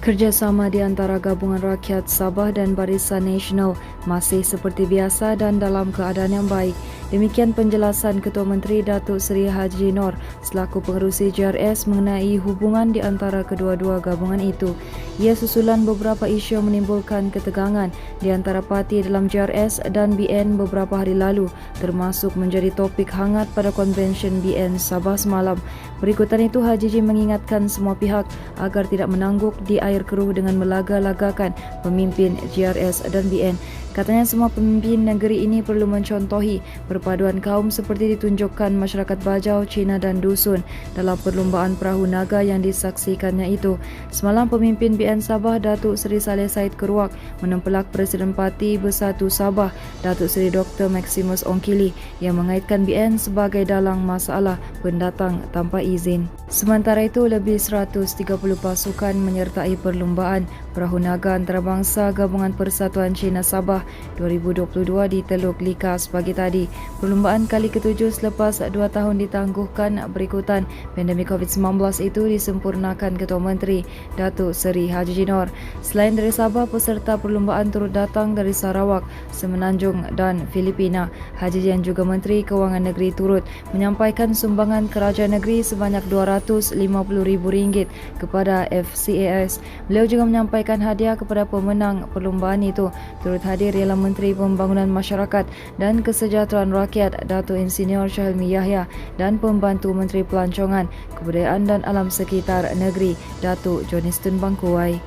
Kerjasama di antara Gabungan Rakyat Sabah dan Barisan Nasional masih seperti biasa dan dalam keadaan yang baik. Demikian penjelasan Ketua Menteri Datuk Seri Haji Noor selaku pengerusi JRS mengenai hubungan di antara kedua-dua gabungan itu. Ia susulan beberapa isu yang menimbulkan ketegangan di antara parti dalam JRS dan BN beberapa hari lalu, termasuk menjadi topik hangat pada konvensyen BN Sabah semalam. Berikutan itu, Haji mengingatkan semua pihak agar tidak menangguk di air keruh dengan melaga-lagakan pemimpin JRS dan BN. Katanya semua pemimpin negeri ini perlu mencontohi perpaduan kaum seperti ditunjukkan masyarakat Bajau, Cina dan Dusun dalam perlumbaan perahu naga yang disaksikannya itu. Semalam pemimpin BN Sabah Datuk Seri Saleh Said Keruak menempelak Presiden Parti Bersatu Sabah Datuk Seri Dr. Maximus Ongkili yang mengaitkan BN sebagai dalang masalah pendatang tanpa izin. Sementara itu, lebih 130 pasukan menyertai perlumbaan perahu naga antarabangsa Gabungan Persatuan Cina Sabah 2022 di Teluk Likas pagi tadi. Perlumbaan kali ke-7 selepas 2 tahun ditangguhkan berikutan pandemik COVID-19 itu disempurnakan Ketua Menteri Datuk Seri Haji Noor. Selain dari Sabah, peserta perlumbaan turut datang dari Sarawak, Semenanjung dan Filipina. Haji yang juga Menteri Kewangan Negeri turut menyampaikan sumbangan kerajaan negeri sebanyak RM250,000 kepada FCAS. Beliau juga menyampaikan hadiah kepada pemenang perlumbaan itu. Turut hadir ialah Menteri Pembangunan Masyarakat dan Kesejahteraan Rakyat Datuk Insinyur Syahilmi Yahya dan Pembantu Menteri Pelancongan, Kebudayaan dan Alam Sekitar Negeri Datuk Johnston Bangkuai.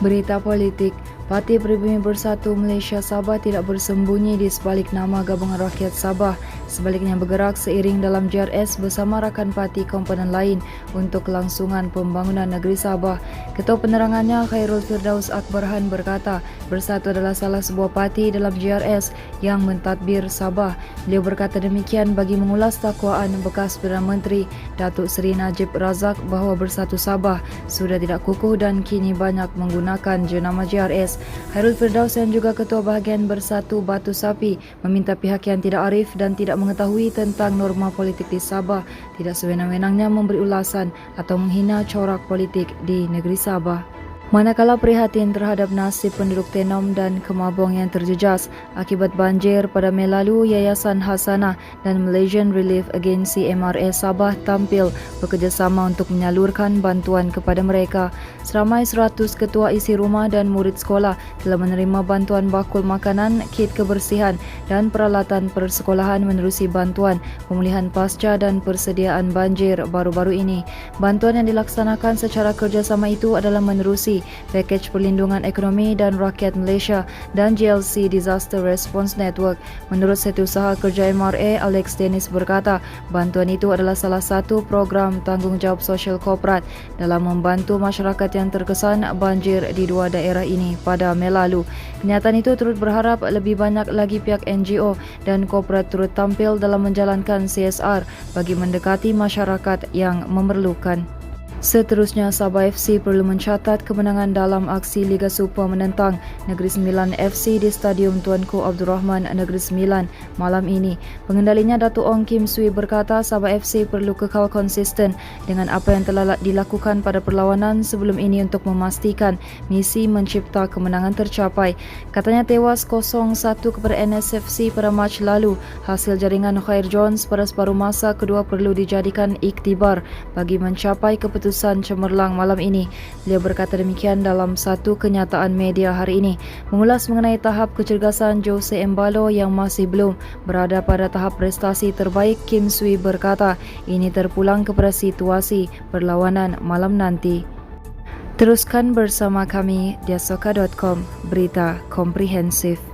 Berita politik. Parti Pribumi Bersatu Malaysia Sabah tidak bersembunyi di sebalik nama Gabungan Rakyat Sabah. Sebaliknya bergerak seiring dalam JRS bersama rakan parti komponen lain untuk kelangsungan pembangunan negeri Sabah. Ketua penerangannya Khairul Firdaus Akbarhan berkata, Bersatu adalah salah sebuah parti dalam JRS yang mentadbir Sabah. Beliau berkata demikian bagi mengulas dakwaan bekas Perdana Menteri Datuk Seri Najib Razak bahawa Bersatu Sabah sudah tidak kukuh dan kini banyak menggunakan jenama JRS. Khairul Firdaus yang juga Ketua Bahagian Bersatu Batu Sapi meminta pihak yang tidak arif dan tidak mengetahui tentang norma politik di Sabah tidak sewenang-wenangnya memberi ulasan atau menghina corak politik di negeri Sabah. Manakala prihatin terhadap nasib penduduk Tenom dan Kemabong yang terjejas akibat banjir pada Mei lalu, Yayasan Hasanah dan Malaysian Relief Agency MRA Sabah tampil bekerjasama untuk menyalurkan bantuan kepada mereka. Seramai 100 ketua isi rumah dan murid sekolah telah menerima bantuan bakul makanan, kit kebersihan dan peralatan persekolahan menerusi bantuan pemulihan pasca dan persediaan banjir baru-baru ini. Bantuan yang dilaksanakan secara kerjasama itu adalah menerusi Pakej Perlindungan Ekonomi dan Rakyat Malaysia dan GLC Disaster Response Network. Menurut Setiausaha Kerja MRA, Alex Dennis berkata, bantuan itu adalah salah satu program tanggungjawab sosial korporat dalam membantu masyarakat yang terkesan banjir di dua daerah ini pada Mei lalu. Kenyataan itu turut berharap lebih banyak lagi pihak NGO dan korporat turut tampil dalam menjalankan CSR bagi mendekati masyarakat yang memerlukan. Seterusnya, Sabah FC perlu mencatat kemenangan dalam aksi Liga Super menentang Negeri Sembilan FC di Stadium Tuanku Abdul Rahman Negeri Sembilan malam ini. Pengendalinya Datuk Ong Kim Swee berkata Sabah FC perlu kekal konsisten dengan apa yang telah dilakukan pada perlawanan sebelum ini untuk memastikan misi mencipta kemenangan tercapai. Katanya tewas 0-1 kepada NSFC pada Mac lalu. Hasil jaringan Khair Jones pada separuh masa kedua perlu dijadikan iktibar bagi mencapai keputusan cemerlang malam ini. Beliau berkata demikian dalam satu kenyataan media hari ini. Mengulas mengenai tahap kecergasan Jose Embalo yang masih belum berada pada tahap prestasi terbaik, Kim Swee berkata ini terpulang kepada situasi perlawanan malam nanti. Teruskan bersama kami di asoka.com, berita komprehensif.